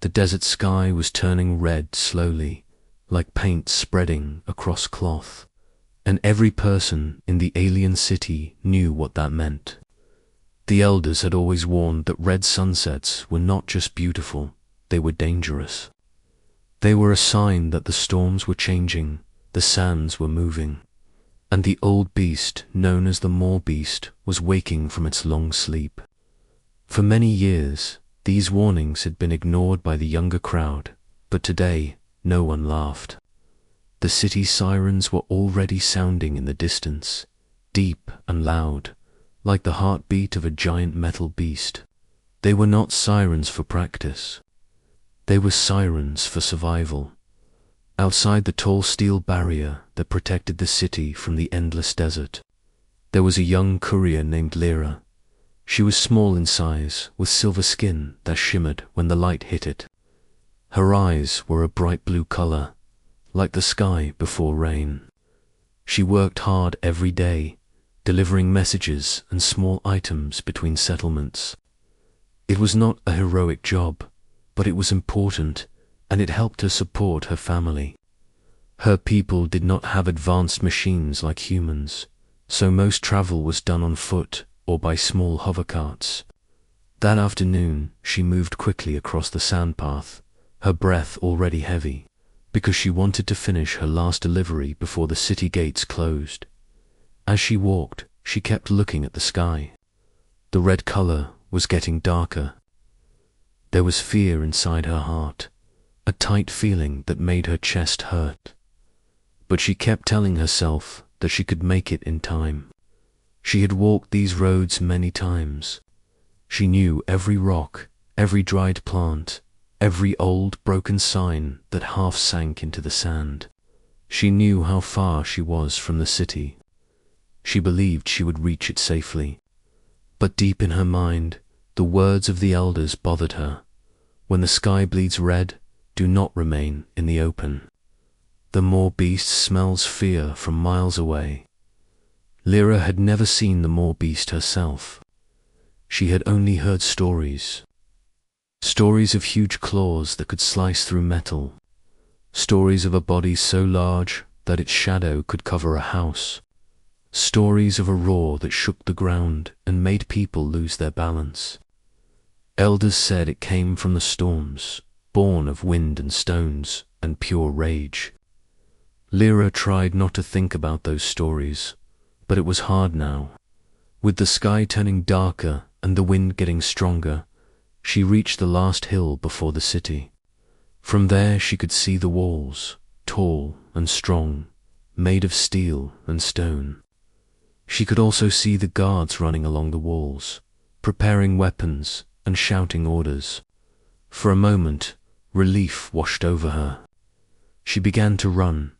The desert sky was turning red slowly, like paint spreading across cloth, and every person in the alien city knew what that meant. The elders had always warned that red sunsets were not just beautiful, they were dangerous. They were a sign that the storms were changing, the sands were moving, and the old beast, known as the Moor Beast, was waking from its long sleep. For many years, these warnings had been ignored by the younger crowd, but today, no one laughed. The city sirens were already sounding in the distance, deep and loud, like the heartbeat of a giant metal beast. They were not sirens for practice. They were sirens for survival. Outside the tall steel barrier that protected the city from the endless desert, there was a young courier named Lyra. She was small in size, with silver skin that shimmered when the light hit it. Her eyes were a bright blue color, like the sky before rain. She worked hard every day, delivering messages and small items between settlements. It was not a heroic job, but it was important, and it helped her support her family. Her people did not have advanced machines like humans, so most travel was done on foot or by small hovercarts. That afternoon, she moved quickly across the sand path, her breath already heavy, because she wanted to finish her last delivery before the city gates closed. As she walked, she kept looking at the sky. The red color was getting darker. There was fear inside her heart, a tight feeling that made her chest hurt. But she kept telling herself that she could make it in time. She had walked these roads many times. She knew every rock, every dried plant, every old broken sign that half sank into the sand. She knew how far she was from the city. She believed she would reach it safely. But deep in her mind, the words of the elders bothered her. When the sky bleeds red, do not remain in the open. The Moor Beast smells fear from miles away. Lyra had never seen the Moor Beast herself. She had only heard stories. Stories of huge claws that could slice through metal. Stories of a body so large that its shadow could cover a house. Stories of a roar that shook the ground and made people lose their balance. Elders said it came from the storms, born of wind and stones and pure rage. Lyra tried not to think about those stories, but it was hard now. With the sky turning darker and the wind getting stronger, she reached the last hill before the city. From there she could see the walls, tall and strong, made of steel and stone. She could also see the guards running along the walls, preparing weapons and shouting orders. For a moment, relief washed over her. She began to run,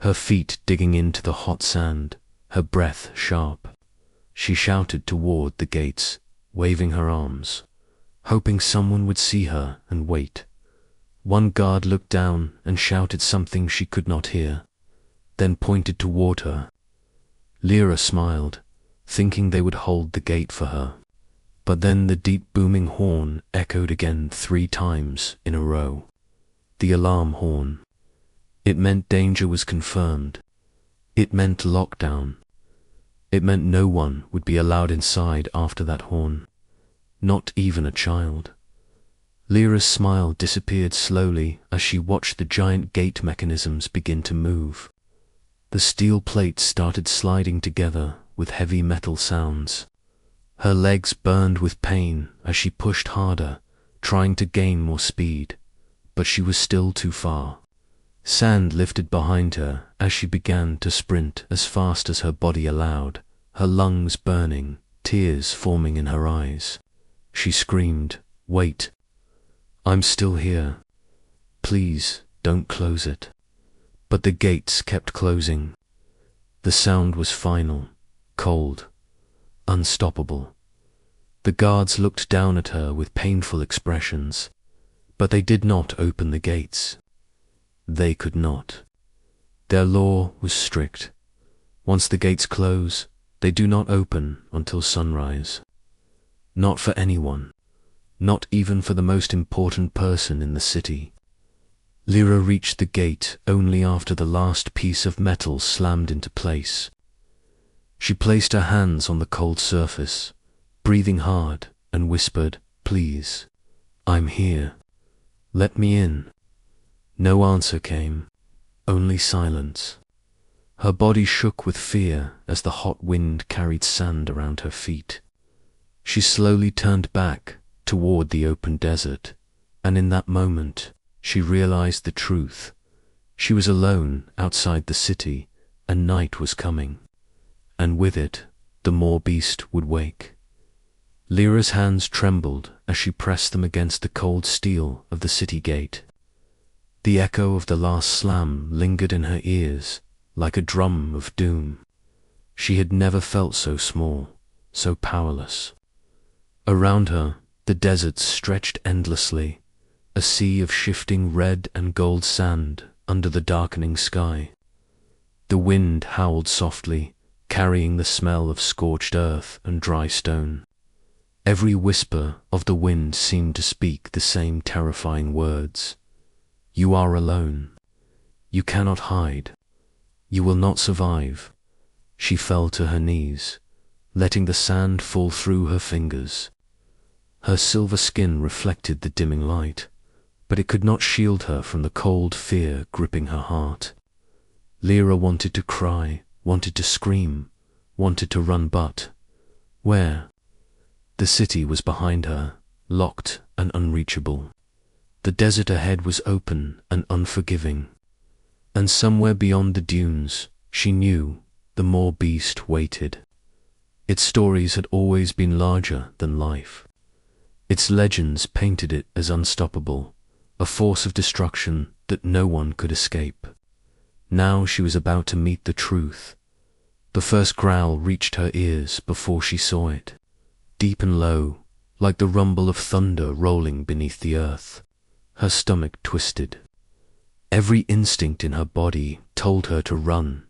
her feet digging into the hot sand, her breath sharp. She shouted toward the gates, waving her arms, hoping someone would see her and wait. One guard looked down and shouted something she could not hear, then pointed toward her. Lyra smiled, thinking they would hold the gate for her. But then the deep booming horn echoed again 3 times in a row. The alarm horn. It meant danger was confirmed. It meant lockdown. It meant no one would be allowed inside after that horn. Not even a child. Lyra's smile disappeared slowly as she watched the giant gate mechanisms begin to move. The steel plates started sliding together with heavy metal sounds. Her legs burned with pain as she pushed harder, trying to gain more speed, but she was still too far. Sand lifted behind her as she began to sprint as fast as her body allowed, her lungs burning, tears forming in her eyes. She screamed, "Wait! I'm still here. Please, don't close it." But the gates kept closing. The sound was final, cold, unstoppable. The guards looked down at her with painful expressions, but they did not open the gates. They could not. Their law was strict. Once the gates close, they do not open until sunrise. Not for anyone. not even for the most important person in the city. Lyra reached the gate only after the last piece of metal slammed into place. She placed her hands on the cold surface, breathing hard, and whispered, "Please, I'm here. Let me in." No answer came, only silence. Her body shook with fear as the hot wind carried sand around her feet. She slowly turned back toward the open desert, and in that moment, she realized the truth. She was alone outside the city, and night was coming. And with it, the Moor beast would wake. Lyra's hands trembled as she pressed them against the cold steel of the city gate. The echo of the last slam lingered in her ears like a drum of doom. She had never felt so small, so powerless. Around her, the desert stretched endlessly, a sea of shifting red and gold sand under the darkening sky. The wind howled softly, carrying the smell of scorched earth and dry stone. Every whisper of the wind seemed to speak the same terrifying words. "You are alone. You cannot hide. You will not survive." She fell to her knees, letting the sand fall through her fingers. Her silver skin reflected the dimming light, but it could not shield her from the cold fear gripping her heart. Lyra wanted to cry, wanted to scream, wanted to run, but where? The city was behind her, locked and unreachable. The desert ahead was open and unforgiving. And somewhere beyond the dunes, she knew, the Moor beast waited. Its stories had always been larger than life. Its legends painted it as unstoppable, a force of destruction that no one could escape. Now she was about to meet the truth. The first growl reached her ears before she saw it, deep and low, like the rumble of thunder rolling beneath the earth. Her stomach twisted. Every instinct in her body told her to run,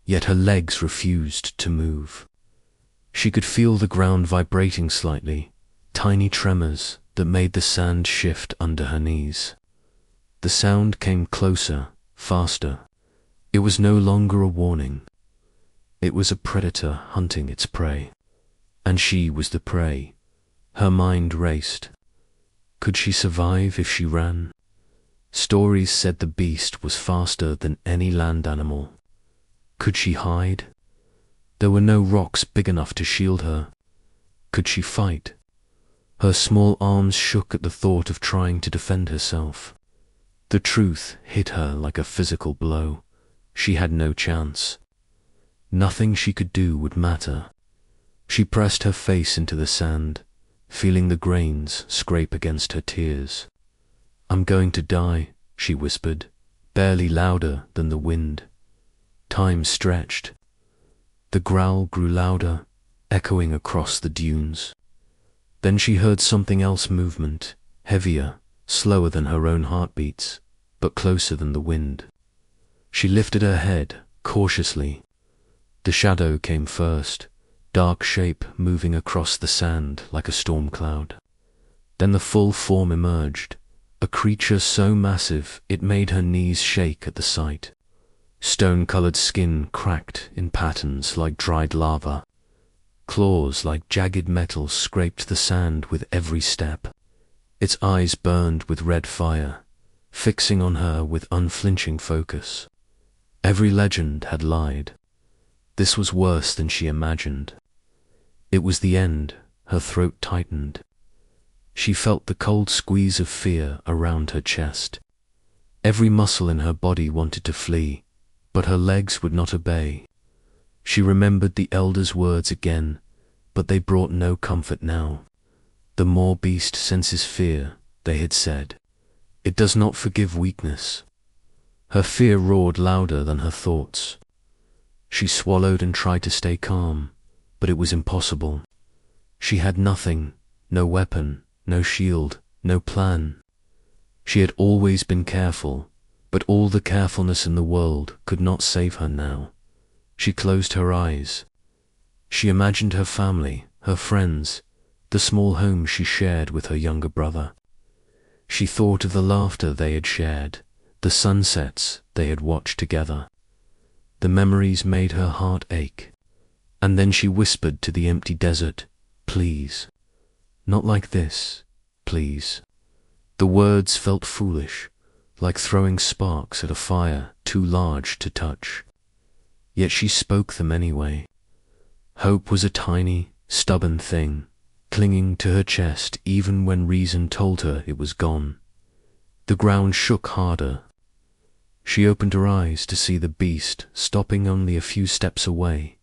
yet her legs refused to move. She could feel the ground vibrating slightly, tiny tremors that made the sand shift under her knees. The sound came closer, faster. It was no longer a warning. It was a predator hunting its prey. And she was the prey. Her mind raced. Could she survive if she ran? Stories said the beast was faster than any land animal. Could she hide? There were no rocks big enough to shield her. Could she fight? Her small arms shook at the thought of trying to defend herself. The truth hit her like a physical blow. She had no chance. Nothing she could do would matter. She pressed her face into the sand, feeling the grains scrape against her tears. "I'm going to die," she whispered, barely louder than the wind. Time stretched. The growl grew louder, echoing across the dunes. Then she heard something else, movement, heavier, slower than her own heartbeats, but closer than the wind. She lifted her head, cautiously. The shadow came first, dark shape moving across the sand like a storm cloud. Then the full form emerged, a creature so massive it made her knees shake at the sight. Stone-colored skin cracked in patterns like dried lava. Claws like jagged metal scraped the sand with every step. Its eyes burned with red fire, fixing on her with unflinching focus. Every legend had lied. This was worse than she imagined. It was the end. Her throat tightened. She felt the cold squeeze of fear around her chest. Every muscle in her body wanted to flee, but her legs would not obey. She remembered the elders' words again, but they brought no comfort now. The Moor beast senses fear, they had said. It does not forgive weakness. Her fear roared louder than her thoughts. She swallowed and tried to stay calm, but it was impossible. She had nothing, no weapon, no shield, no plan. She had always been careful, but all the carefulness in the world could not save her now. She closed her eyes. She imagined her family, her friends, the the small home she shared with her younger brother. She thought of the laughter they had shared, the sunsets they had watched together. The memories made her heart ache. And then she whispered to the empty desert, "Please, not like this, please." The words felt foolish, like throwing sparks at a fire too large to touch. Yet she spoke them anyway. Hope was a tiny, stubborn thing, clinging to her chest even when reason told her it was gone. The ground shook harder. She opened her eyes to see the beast stopping only a few steps away,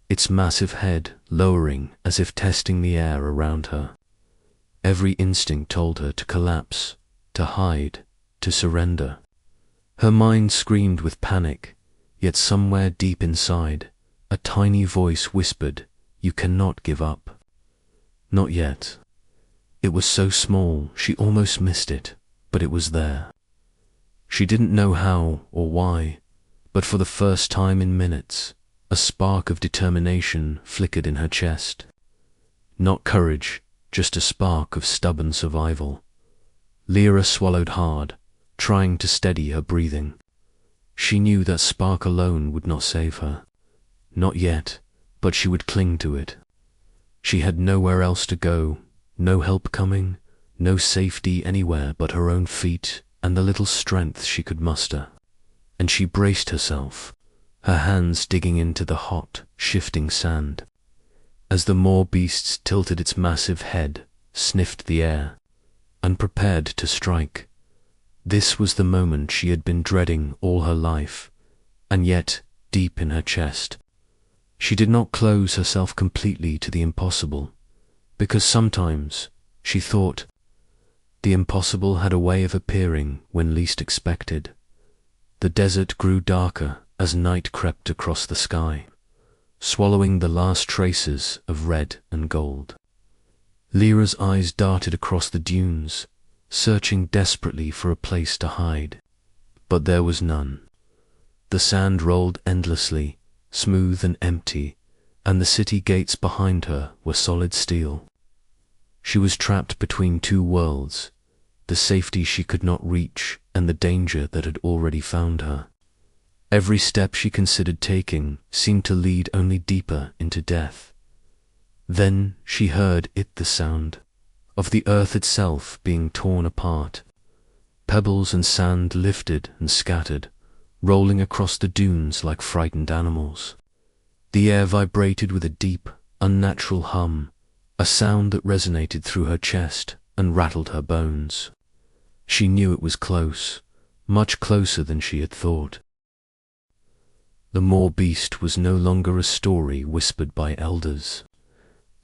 its massive head lowering as if testing the air around her. Every instinct told her to collapse, to hide, to surrender. Her mind screamed with panic, yet somewhere deep inside, a tiny voice whispered, "You cannot give up." Not yet. It was so small she almost missed it, but it was there. She didn't know how or why, but for the first time in minutes, a spark of determination flickered in her chest. Not courage, just a spark of stubborn survival. Lyra swallowed hard, trying to steady her breathing. She knew that spark alone would not save her. Not yet, but she would cling to it. She had nowhere else to go, no help coming, no safety anywhere but her own feet and the little strength she could muster. And she braced herself, her hands digging into the hot, shifting sand. As the moor beast tilted its massive head, sniffed the air, unprepared to strike. This was the moment she had been dreading all her life, and yet, deep in her chest, she did not close herself completely to the impossible, because sometimes, she thought, the impossible had a way of appearing when least expected. The desert grew darker as night crept across the sky, swallowing the last traces of red and gold. Lyra's eyes darted across the dunes, searching desperately for a place to hide, but there was none. The sand rolled endlessly, smooth and empty, and the city gates behind her were solid steel. She was trapped between two worlds, the safety she could not reach and the danger that had already found her. Every step she considered taking seemed to lead only deeper into death. Then she heard the sound of the earth itself being torn apart. Pebbles and sand lifted and scattered, rolling across the dunes like frightened animals. The air vibrated with a deep, unnatural hum, a sound that resonated through her chest and rattled her bones. She knew it was close, much closer than she had thought. The moor beast was no longer a story whispered by elders.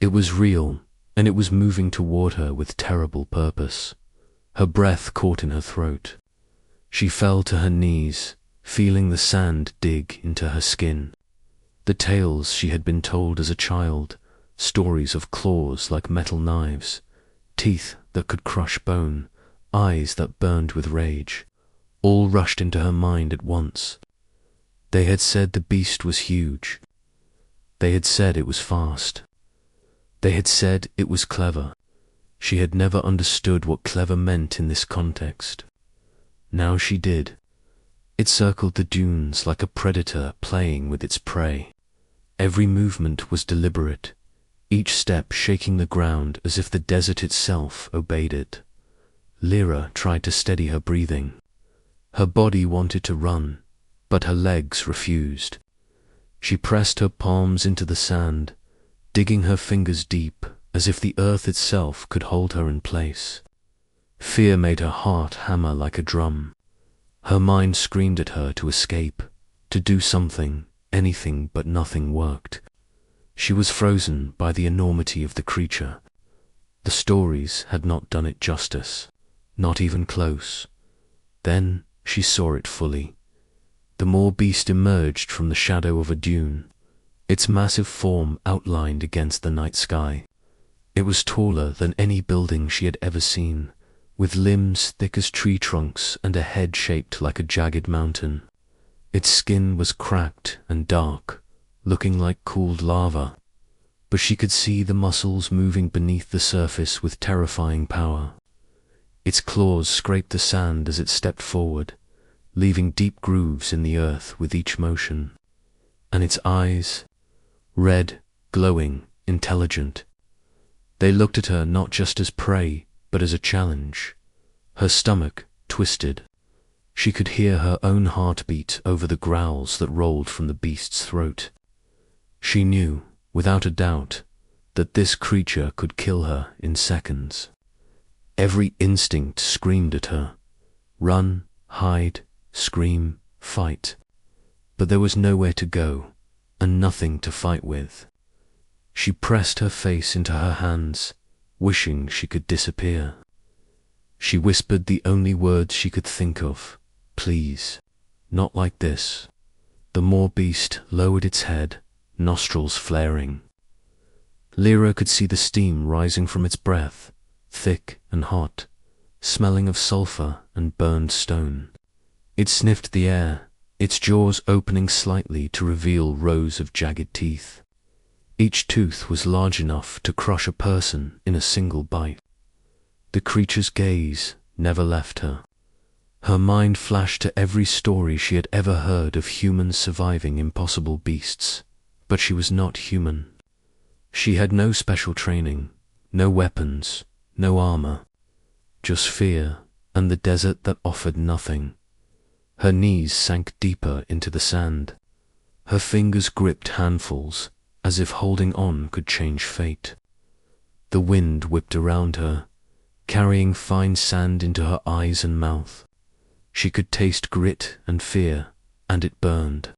It was real, and it was moving toward her with terrible purpose. Her breath caught in her throat. She fell to her knees, feeling the sand dig into her skin. The tales she had been told as a child, stories of claws like metal knives, teeth that could crush bone, eyes that burned with rage, all rushed into her mind at once. They had said the beast was huge. They had said it was fast. They had said it was clever. She had never understood what clever meant in this context. Now she did. It circled the dunes like a predator playing with its prey. Every movement was deliberate, each step shaking the ground as if the desert itself obeyed it. Lyra tried to steady her breathing. Her body wanted to run, but her legs refused. She pressed her palms into the sand, digging her fingers deep as if the earth itself could hold her in place. Fear made her heart hammer like a drum. Her mind screamed at her to escape, to do something, anything, but nothing worked. She was frozen by the enormity of the creature. The stories had not done it justice, not even close. Then she saw it fully. The moor beast emerged from the shadow of a dune, its massive form outlined against the night sky. It was taller than any building she had ever seen, with limbs thick as tree trunks and a head shaped like a jagged mountain. Its skin was cracked and dark, looking like cooled lava. but she could see the muscles moving beneath the surface with terrifying power. Its claws scraped the sand as it stepped forward, leaving deep grooves in the earth with each motion. And its eyes, red, glowing, intelligent. They looked at her not just as prey, but as a challenge. Her stomach twisted. She could hear her own heartbeat over the growls that rolled from the beast's throat. She knew, without a doubt, that this creature could kill her in seconds. Every instinct screamed at her. Run, hide, scream, fight. But there was nowhere to go, and nothing to fight with. She pressed her face into her hands, wishing she could disappear. She whispered the only words she could think of. Please, not like this. The moor beast lowered its head, nostrils flaring. Lyra could see the steam rising from its breath, thick and hot, smelling of sulfur and burned stone. It sniffed the air, its jaws opening slightly to reveal rows of jagged teeth. Each tooth was large enough to crush a person in a single bite. The creature's gaze never left her. Her mind flashed to every story she had ever heard of humans surviving impossible beasts, but she was not human. She had no special training, no weapons, no armor, just fear and the desert that offered nothing. Her knees sank deeper into the sand. Her fingers gripped handfuls, as if holding on could change fate. The wind whipped around her, carrying fine sand into her eyes and mouth. She could taste grit and fear, and it burned.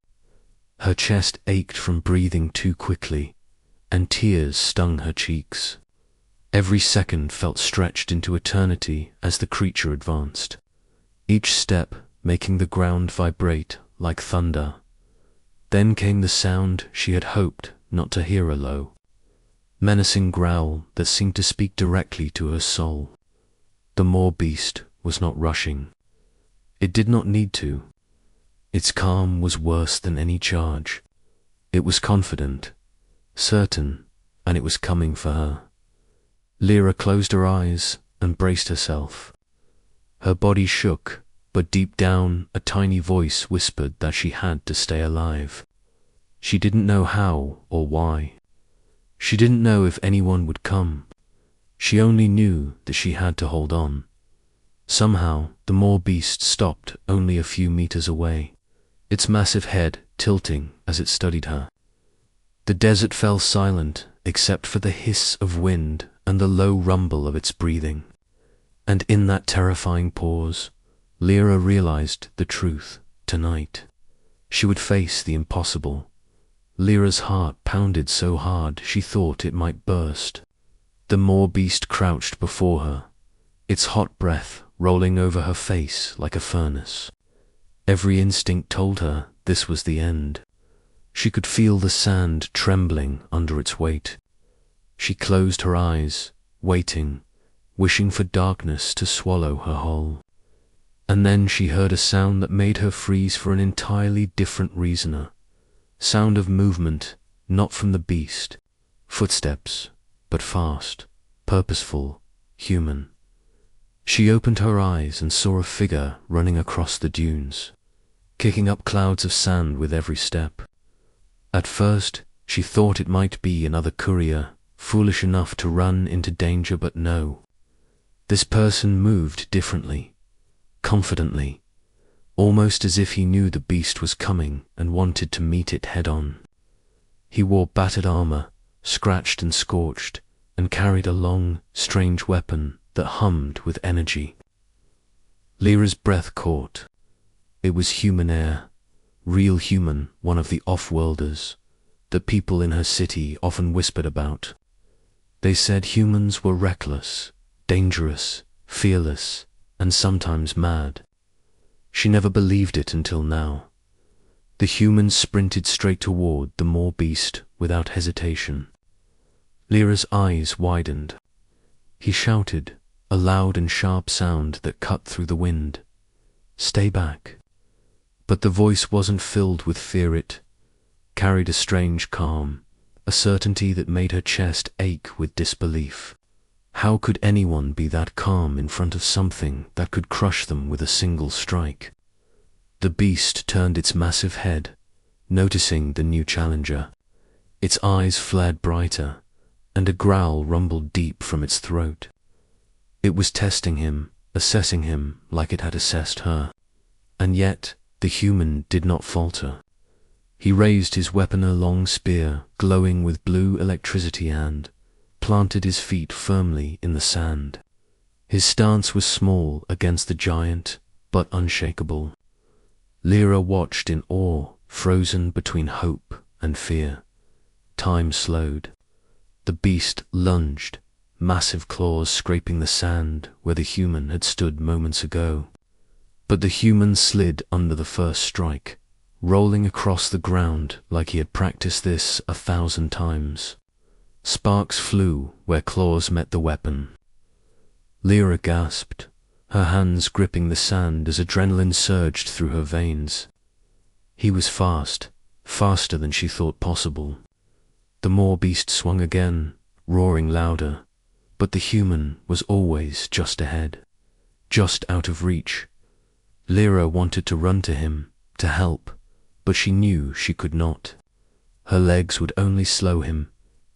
Her chest ached from breathing too quickly, and tears stung her cheeks. Every second felt stretched into eternity as the creature advanced, each step making the ground vibrate like thunder. Then came the sound she had hoped not to hear, a low, menacing growl that seemed to speak directly to her soul. The moor beast was not rushing. It did not need to. Its calm was worse than any charge. It was confident, certain, and it was coming for her. Lyra closed her eyes and braced herself. Her body shook, but deep down a tiny voice whispered that she had to stay alive. She didn't know how or why. She didn't know if anyone would come. She only knew that she had to hold on. Somehow the moor beast stopped only a few meters away, its massive head tilting as it studied her. The desert fell silent except for the hiss of wind and the low rumble of its breathing. And in that terrifying pause, Lyra realized the truth. Tonight, she would face the impossible. Lyra's heart pounded so hard she thought it might burst. The moor beast crouched before her, its hot breath rolling over her face like a furnace. Every instinct told her this was the end. She could feel the sand trembling under its weight. She closed her eyes, waiting, wishing for darkness to swallow her whole. And then she heard a sound that made her freeze for an entirely different reason. Sound of movement, not from the beast. Footsteps, but fast, purposeful, human. She opened her eyes and saw a figure running across the dunes, kicking up clouds of sand with every step. At first, she thought it might be another courier, foolish enough to run into danger, but no. This person moved differently, confidently, almost as if he knew the beast was coming and wanted to meet it head-on. He wore battered armor, scratched and scorched, and carried a long, strange weapon that hummed with energy. Lyra's breath caught. It was human air, real human, one of the off-worlders, the people in her city often whispered about. They said humans were reckless, dangerous, fearless, and sometimes mad. She never believed it until now. The humans sprinted straight toward the moor beast without hesitation. Lyra's eyes widened. He shouted, a loud and sharp sound that cut through the wind. Stay back. But the voice wasn't filled with fear, it carried a strange calm, a certainty that made her chest ache with disbelief. How could anyone be that calm in front of something that could crush them with a single strike? The beast turned its massive head, noticing the new challenger. Its eyes flared brighter, and a growl rumbled deep from its throat. It was testing him, assessing him like it had assessed her. And yet, the human did not falter. He raised his weapon, a long spear, glowing with blue electricity, and planted his feet firmly in the sand. His stance was small against the giant, but unshakable. Lyra watched in awe, frozen between hope and fear. Time slowed. The beast lunged, massive claws scraping the sand where the human had stood moments ago. But the human slid under the first strike, rolling across the ground like he had practiced this 1,000 times. Sparks flew where claws met the weapon. Lyra gasped, her hands gripping the sand as adrenaline surged through her veins. He was fast, faster than she thought possible. The Moor beast swung again, roaring louder, but the human was always just ahead, just out of reach. Lyra wanted to run to him, to help, but she knew she could not. Her legs would only slow him,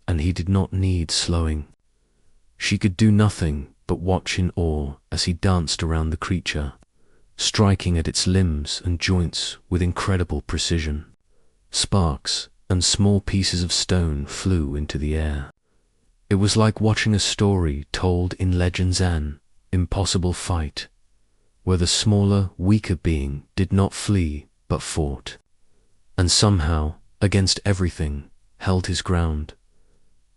and he did not need slowing. She could do nothing but watch in awe as he danced around the creature, striking at its limbs and joints with incredible precision. Sparks and small pieces of stone flew into the air. It was like watching a story told in Legends, an impossible fight, where the smaller, weaker being did not flee but fought, and somehow, against everything, held his ground.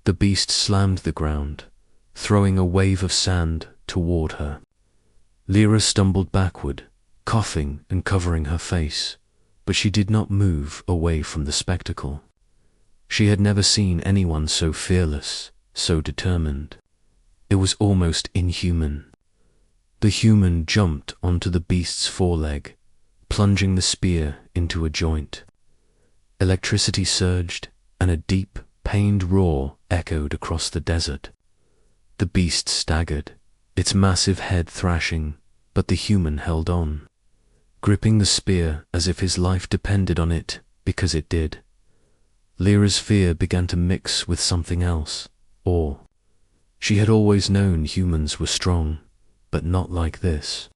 The beast slammed the ground, throwing a wave of sand toward her. Lyra stumbled backward, coughing and covering her face, but she did not move away from the spectacle. She had never seen anyone so fearless, so determined. It was almost inhuman. The human jumped onto the beast's foreleg, plunging the spear into a joint. Electricity surged, and a deep, pained roar echoed across the desert. The beast staggered, its massive head thrashing, but the human held on, gripping the spear as if his life depended on it, because it did. Lyra's fear began to mix with something else, awe. She had always known humans were strong, but not like this.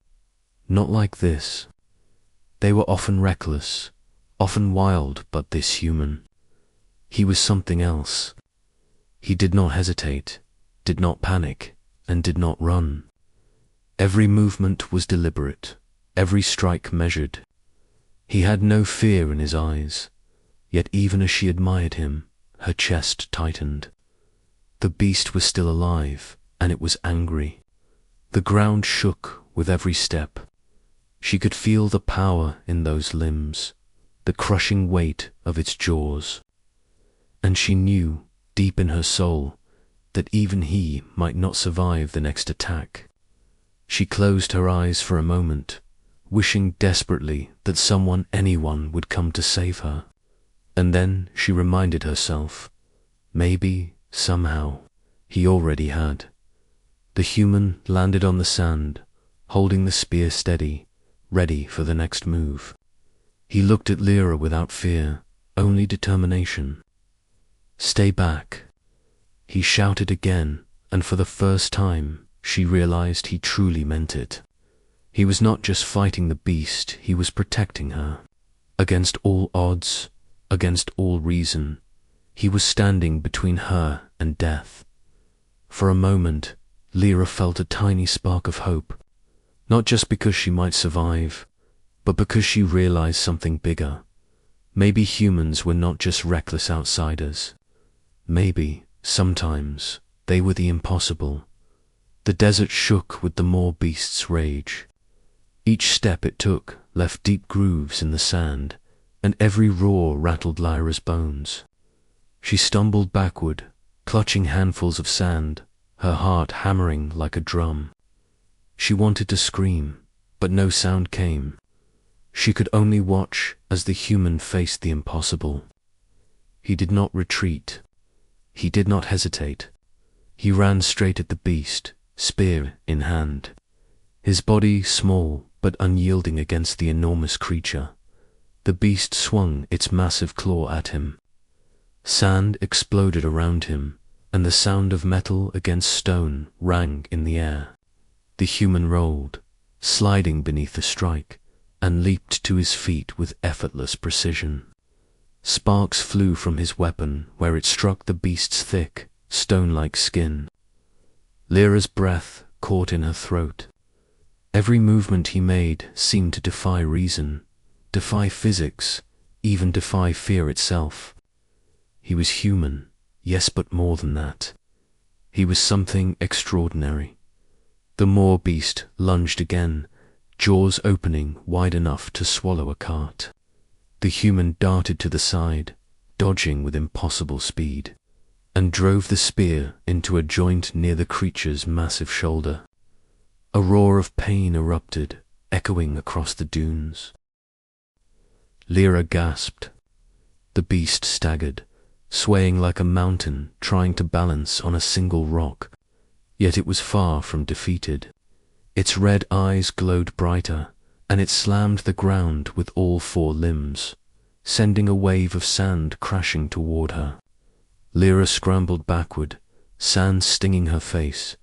Not like this. They were often reckless, often wild, but this human, he was something else. He did not hesitate, did not panic, and did not run. Every movement was deliberate, every strike measured. He had no fear in his eyes, yet even as she admired him, her chest tightened. The beast was still alive, and it was angry. The ground shook with every step. She could feel the power in those limbs, the crushing weight of its jaws. And she knew, deep in her soul, that even he might not survive the next attack. She closed her eyes for a moment, wishing desperately that someone, anyone, would come to save her. And then she reminded herself, maybe, somehow, he already had. The human landed on the sand, holding the spear steady, ready for the next move. He looked at Lyra without fear, only determination. "Stay back," he shouted again, and for the first time she realized he truly meant it. He was not just fighting the beast, he was protecting her. Against all odds, against all reason, he was standing between her and death. For a moment, Lyra felt a tiny spark of hope, not just because she might survive, but because she realized something bigger. Maybe humans were not just reckless outsiders. Maybe, sometimes, they were the impossible. The desert shook with the Moor beast's rage. Each step it took left deep grooves in the sand, and every roar rattled Lyra's bones. She stumbled backward, clutching handfuls of sand, her heart hammering like a drum. She wanted to scream, but no sound came. She could only watch as the human faced the impossible. He did not retreat. He did not hesitate. He ran straight at the beast, spear in hand. His body small but unyielding against the enormous creature. The beast swung its massive claw at him. Sand exploded around him, and the sound of metal against stone rang in the air. The human rolled, sliding beneath the strike, and leaped to his feet with effortless precision. Sparks flew from his weapon where it struck the beast's thick, stone-like skin. Lyra's breath caught in her throat. Every movement he made seemed to defy reason, defy physics, even defy fear itself. He was human, yes, but more than that. He was something extraordinary. The Moor beast lunged again, jaws opening wide enough to swallow a cart. The human darted to the side, dodging with impossible speed, and drove the spear into a joint near the creature's massive shoulder. A roar of pain erupted, echoing across the dunes. Lyra gasped. The beast staggered, swaying like a mountain, trying to balance on a single rock, yet it was far from defeated. Its red eyes glowed brighter, and it slammed the ground with all four limbs, sending a wave of sand crashing toward her. Lyra scrambled backward, sand stinging her face,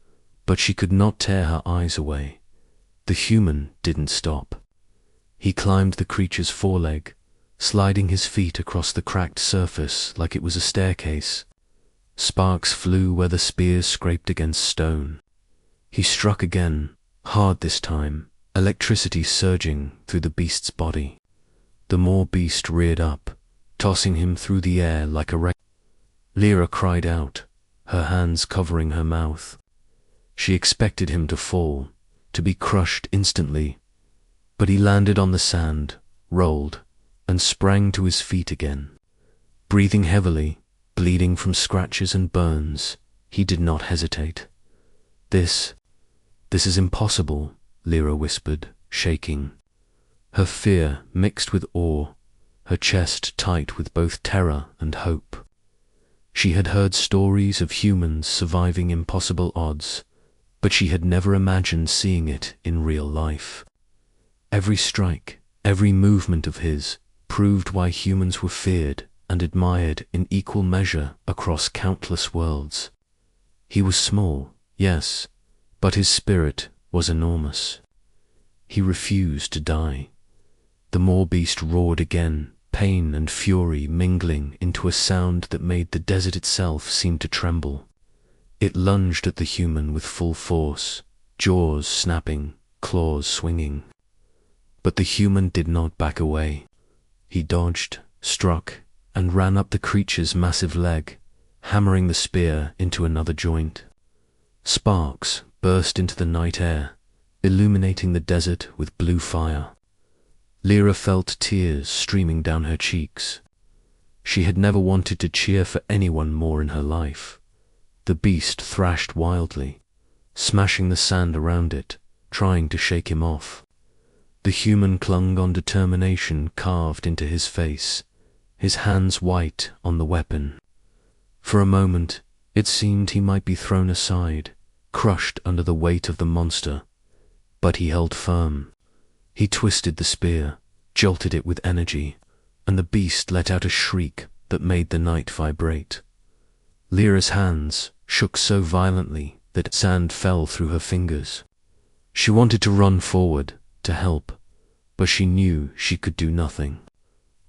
but she could not tear her eyes away. The human didn't stop. He climbed the creature's foreleg, sliding his feet across the cracked surface like it was a staircase. Sparks flew where the spears scraped against stone. He struck again, hard this time, electricity surging through the beast's body. The Moor beast reared up, tossing him through the air like a wreck. Lyra cried out, her hands covering her mouth. She expected him to fall, to be crushed instantly, but he landed on the sand, rolled, and sprang to his feet again. Breathing heavily, bleeding from scratches and burns, he did not hesitate. This is impossible," Lyra whispered, shaking. Her fear mixed with awe, her chest tight with both terror and hope. She had heard stories of humans surviving impossible odds, but she had never imagined seeing it in real life. Every strike, every movement of his, proved why humans were feared and admired in equal measure across countless worlds. He was small, yes, but his spirit was enormous. He refused to die. The Moor beast roared again, pain and fury mingling into a sound that made the desert itself seem to tremble. It lunged at the human with full force, jaws snapping, claws swinging. But the human did not back away. He dodged, struck, and ran up the creature's massive leg, hammering the spear into another joint. Sparks burst into the night air, illuminating the desert with blue fire. Lyra felt tears streaming down her cheeks. She had never wanted to cheer for anyone more in her life. The beast thrashed wildly, smashing the sand around it, trying to shake him off. The human clung on determination carved into his face, his hands white on the weapon. For a moment, it seemed he might be thrown aside, crushed under the weight of the monster, but he held firm. He twisted the spear, jolted it with energy, and the beast let out a shriek that made the night vibrate. Lyra's hands shook so violently that sand fell through her fingers. She wanted to run forward, to help, but she knew she could do nothing.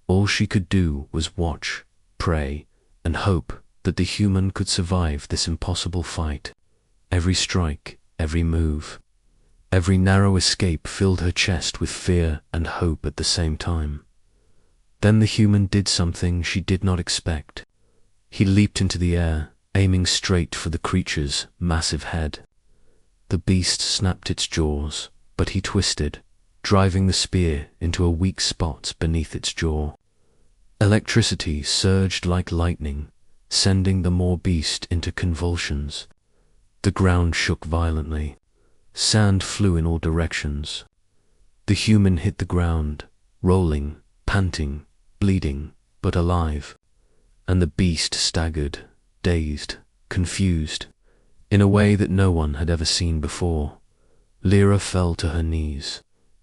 All she could do was watch, pray, and hope that the human could survive this impossible fight. Every strike, every move, every narrow escape filled her chest with fear and hope at the same time. Then the human did something she did not expect. He leaped into the air, aiming straight for the creature's massive head. The beast snapped its jaws, but he twisted, driving the spear into a weak spot beneath its jaw. Electricity surged like lightning, sending the Moor beast into convulsions. The ground shook violently. Sand flew in all directions. The human hit the ground, rolling, panting, bleeding, but alive. And the beast staggered, dazed, confused, in a way that no one had ever seen before. Lyra fell to her knees,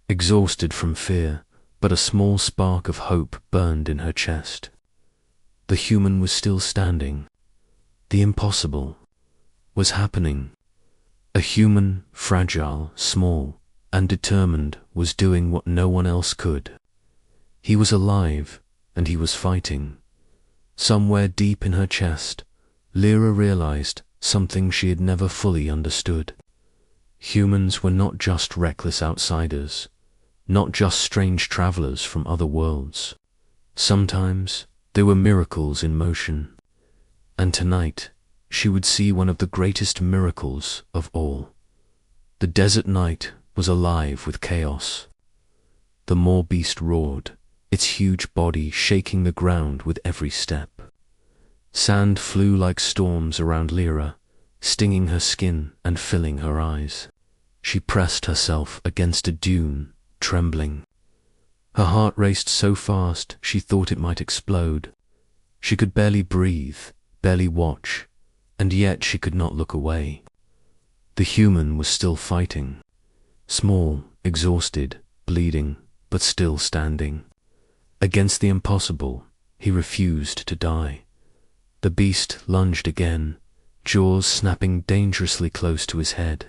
exhausted from fear, but a small spark of hope burned in her chest. The human was still standing. The impossible was happening. A human, fragile, small, and determined, was doing what no one else could. He was alive, and he was fighting. Somewhere deep in her chest, Lyra realized something she had never fully understood. Humans were not just reckless outsiders, not just strange travelers from other worlds. Sometimes they were miracles in motion, and tonight she would see one of the greatest miracles of all. The desert night was alive with chaos. The Moor beast roared, its huge body shaking the ground with every step. Sand flew like storms around Lyra, stinging her skin and filling her eyes. She pressed herself against a dune, trembling. Her heart raced so fast she thought it might explode. She could barely breathe, barely watch, and yet she could not look away. The human was still fighting. Small, exhausted, bleeding, but still standing. Against the impossible, he refused to die. The beast lunged again, jaws snapping dangerously close to his head.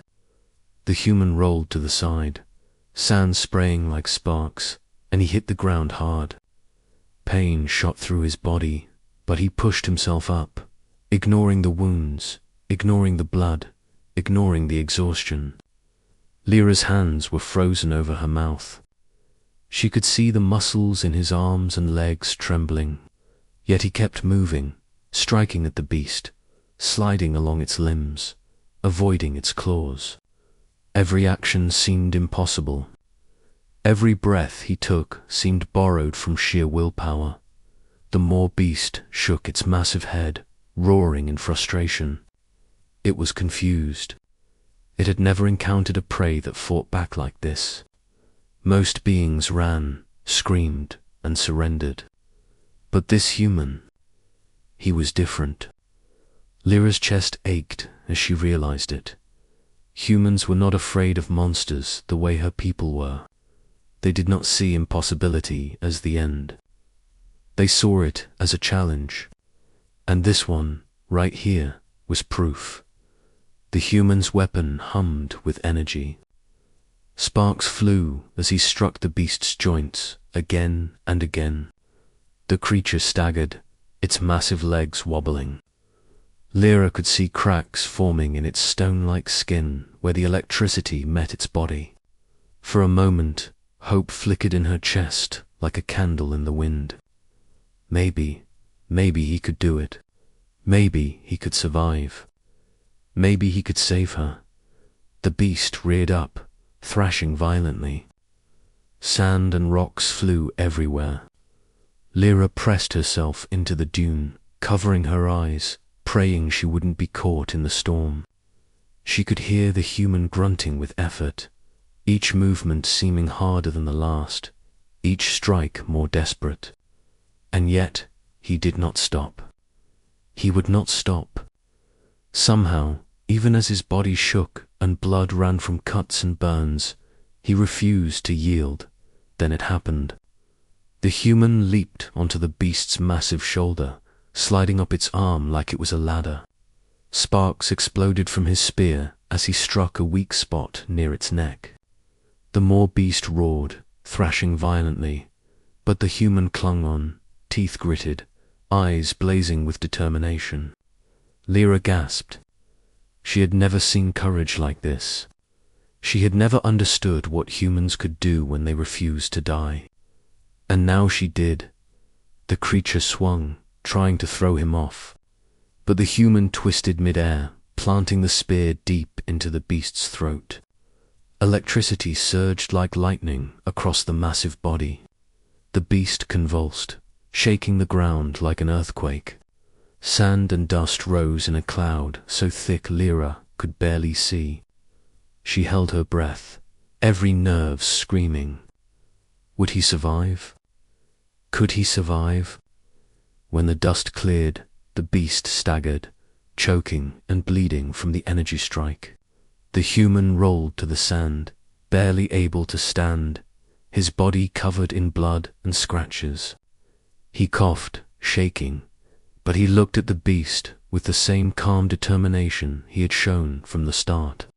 The human rolled to the side, sand spraying like sparks, and he hit the ground hard. Pain shot through his body, but he pushed himself up, ignoring the wounds, ignoring the blood, ignoring the exhaustion. Lyra's hands were frozen over her mouth. She could see the muscles in his arms and legs trembling, yet he kept moving, striking at the beast, sliding along its limbs, avoiding its claws. Every action seemed impossible. Every breath he took seemed borrowed from sheer willpower. The Moor beast shook its massive head, roaring in frustration. It was confused. It had never encountered a prey that fought back like this. Most beings ran, screamed, and surrendered. But this human, he was different. Lyra's chest ached as she realized it. Humans were not afraid of monsters the way her people were. They did not see impossibility as the end. They saw it as a challenge. And this one, right here, was proof. The human's weapon hummed with energy. Sparks flew as he struck the beast's joints again and again. The creature staggered, its massive legs wobbling. Lyra could see cracks forming in its stone-like skin where the electricity met its body. For a moment, hope flickered in her chest like a candle in the wind. Maybe he could do it. Maybe he could survive. Maybe he could save her. The beast reared up, thrashing violently. Sand and rocks flew everywhere. Lyra pressed herself into the dune, covering her eyes, praying she wouldn't be caught in the storm. She could hear the human grunting with effort, each movement seeming harder than the last, each strike more desperate. And yet, he did not stop. He would not stop. Somehow, even as his body shook and blood ran from cuts and burns, he refused to yield. Then it happened. The human leaped onto the beast's massive shoulder, sliding up its arm like it was a ladder. Sparks exploded from his spear as he struck a weak spot near its neck. The Moor beast roared, thrashing violently, but the human clung on, teeth gritted, eyes blazing with determination. Lyra gasped. She had never seen courage like this. She had never understood what humans could do when they refused to die. And now she did. The creature swung, trying to throw him off. But the human twisted mid-air, planting the spear deep into the beast's throat. Electricity surged like lightning across the massive body. The beast convulsed, shaking the ground like an earthquake. Sand and dust rose in a cloud so thick Lyra could barely see. She held her breath, every nerve screaming. Would he survive? Could he survive? When the dust cleared, the beast staggered, choking and bleeding from the energy strike. The human rolled to the sand, barely able to stand, his body covered in blood and scratches. He coughed, shaking, but he looked at the beast with the same calm determination he had shown from the start.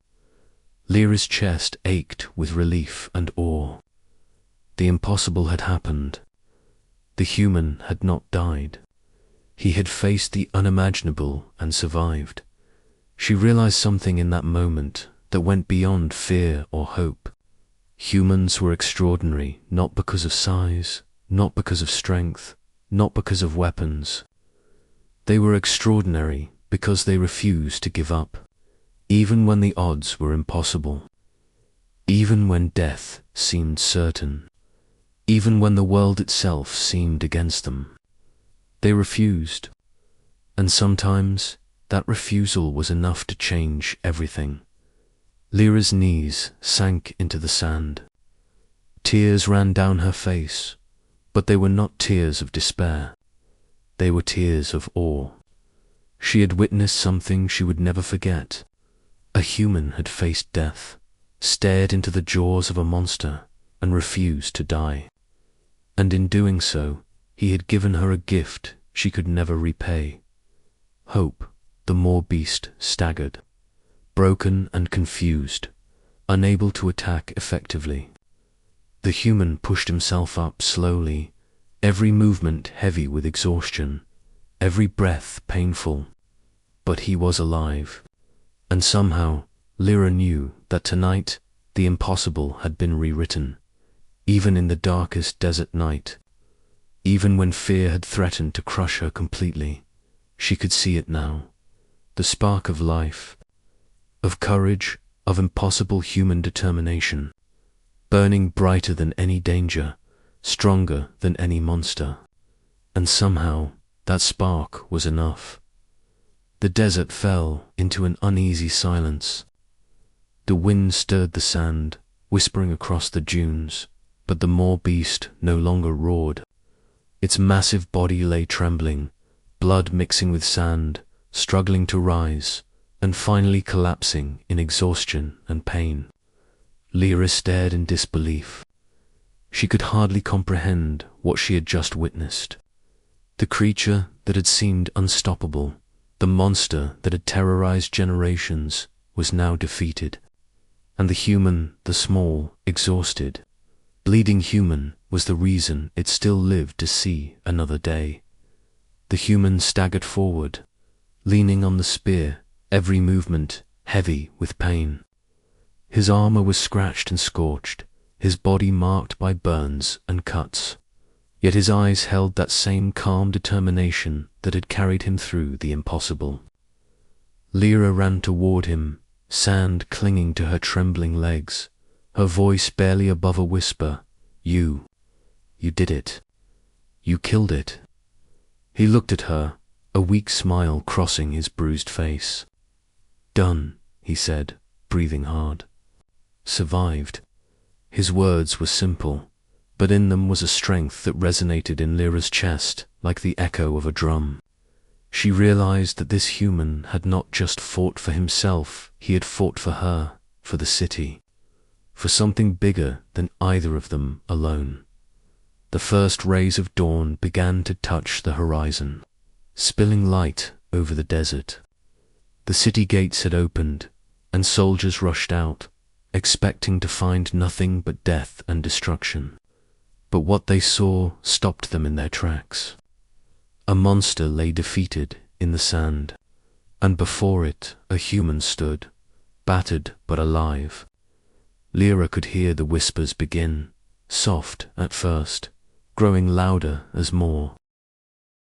Lyra's chest ached with relief and awe. The impossible had happened. The human had not died. He had faced the unimaginable and survived. She realized something in that moment that went beyond fear or hope. Humans were extraordinary, not because of size, not because of strength, not because of weapons. They were extraordinary because they refused to give up, even when the odds were impossible, even when death seemed certain, even when the world itself seemed against them. They refused, and sometimes that refusal was enough to change everything. Lyra's knees sank into the sand. Tears ran down her face, but they were not tears of despair. They were tears of awe. She had witnessed something she would never forget. A human had faced death, stared into the jaws of a monster, and refused to die. And in doing so, he had given her a gift she could never repay. Hope. The Moor beast staggered, broken and confused, unable to attack effectively. The human pushed himself up slowly, every movement heavy with exhaustion, every breath painful. But he was alive, and somehow Lyra knew that tonight the impossible had been rewritten, even in the darkest desert night. Even when fear had threatened to crush her completely, she could see it now. The spark of life, of courage, of impossible human determination, burning brighter than any danger, stronger than any monster. And somehow that spark was enough. The desert fell into an uneasy silence. The wind stirred the sand, whispering across the dunes, but the Moor beast no longer roared. Its massive body lay trembling, blood mixing with sand, struggling to rise, and finally collapsing in exhaustion and pain. Lyra stared in disbelief. She could hardly comprehend what she had just witnessed. The creature that had seemed unstoppable, the monster that had terrorized generations, was now defeated. And the human, the small, exhausted, bleeding human, was the reason it still lived to see another day. The human staggered forward, leaning on the spear, every movement heavy with pain. His armor was scratched and scorched, his body marked by burns and cuts. Yet his eyes held that same calm determination that had carried him through the impossible. Lyra ran toward him, sand clinging to her trembling legs, her voice barely above a whisper. You did it. You killed it." He looked at her, a weak smile crossing his bruised face. "Done," he said, breathing hard. "Survived." His words were simple, but in them was a strength that resonated in Lyra's chest like the echo of a drum. She realized that this human had not just fought for himself, he had fought for her, for the city, for something bigger than either of them alone. The first rays of dawn began to touch the horizon, spilling light over the desert. The city gates had opened, and soldiers rushed out, expecting to find nothing but death and destruction. But what they saw stopped them in their tracks. A monster lay defeated in the sand, and before it a human stood, battered but alive. Lyra could hear the whispers begin, soft at first, growing louder as more.